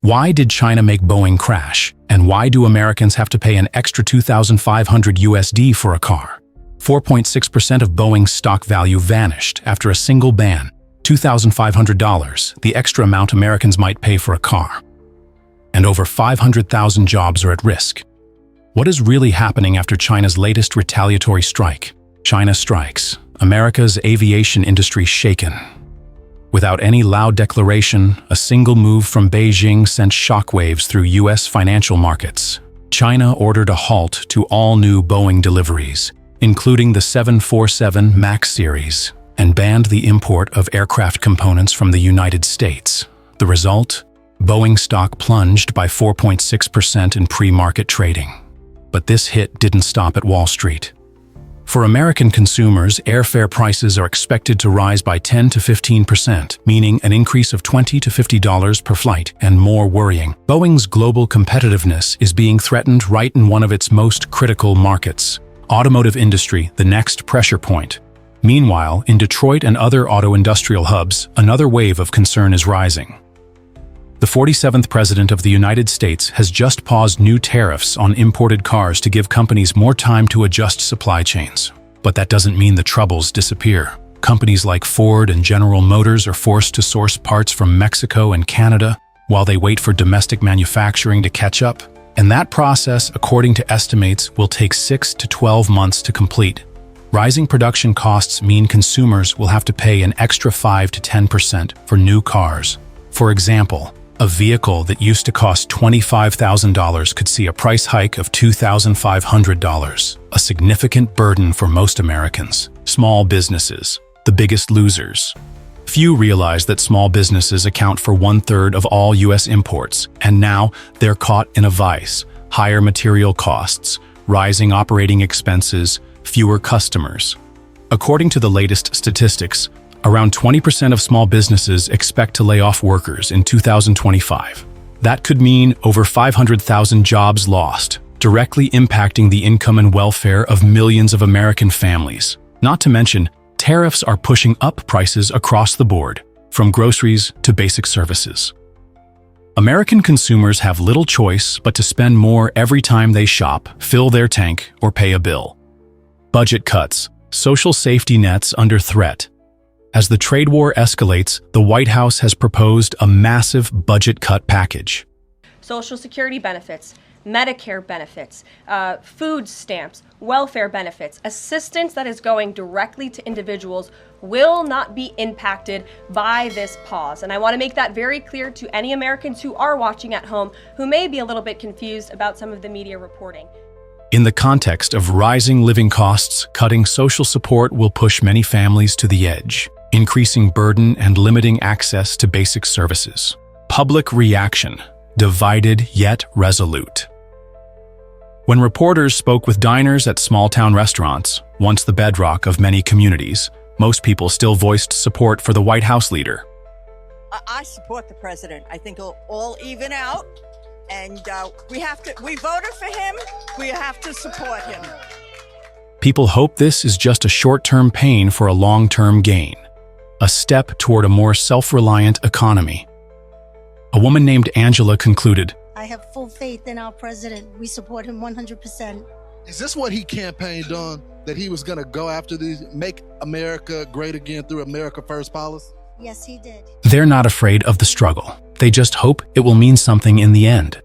Why did China make Boeing crash? And why do Americans have to pay an extra $2,500 USD for a car? 4.6% of Boeing's stock value vanished after a single ban. $2,500, the extra amount Americans might pay for a car. And over 500,000 jobs are at risk. What is really happening after China's latest retaliatory strike? China strikes. America's aviation industry shaken. Without any loud declaration, a single move from Beijing sent shockwaves through U.S. financial markets. China ordered a halt to all new Boeing deliveries, including the 747 MAX series, and banned the import of aircraft components from the United States. The result? Boeing stock plunged by 4.6% in pre-market trading. But this hit didn't stop at Wall Street. For American consumers, airfare prices are expected to rise by 10 to 15%, meaning an increase of $20 to $50 per flight, and more worrying. Boeing's global competitiveness is being threatened right in one of its most critical markets. Automotive industry, the next pressure point. Meanwhile, in Detroit and other auto industrial hubs, another wave of concern is rising. The 47th President of the United States has just paused new tariffs on imported cars to give companies more time to adjust supply chains. But that doesn't mean the troubles disappear. Companies like Ford and General Motors are forced to source parts from Mexico and Canada while they wait for domestic manufacturing to catch up. And that process, according to estimates, will take 6 to 12 months to complete. Rising production costs mean consumers will have to pay an extra 5 to 10% for new cars. For example, a vehicle that used to cost $25,000 could see a price hike of $2,500, a significant burden for most Americans. Small businesses, the biggest losers. Few realize that small businesses account for 1/3 of all U.S. imports, and now they're caught in a vice. Higher material costs, rising operating expenses, fewer customers. According to the latest statistics, around 20% of small businesses expect to lay off workers in 2025. That could mean over 500,000 jobs lost, directly impacting the income and welfare of millions of American families. Not to mention, tariffs are pushing up prices across the board, from groceries to basic services. American consumers have little choice but to spend more every time they shop, fill their tank, or pay a bill. Budget cuts, social safety nets under threat. As the trade war escalates, the White House has proposed a massive budget cut package. Social Security benefits, Medicare benefits, food stamps, welfare benefits, assistance that is going directly to individuals will not be impacted by this pause. And I want to make that very clear to any Americans who are watching at home who may be a little bit confused about some of the media reporting. In the context of rising living costs, cutting social support will push many families to the edge, increasing burden and limiting access to basic services. Public reaction, divided yet resolute. When reporters spoke with diners at small-town restaurants, once the bedrock of many communities, most people still voiced support for the White House leader. I support the president. I think it'll all even out, and we voted for him, we have to support him. People hope this is just a short-term pain for a long-term gain, a step toward a more self-reliant economy. A woman named Angela concluded, I have full faith in our president. We support him 100%. Is this what he campaigned on? That he was going to go after these, make America great again through America First policy? Yes, he did. They're not afraid of the struggle. They just hope it will mean something in the end.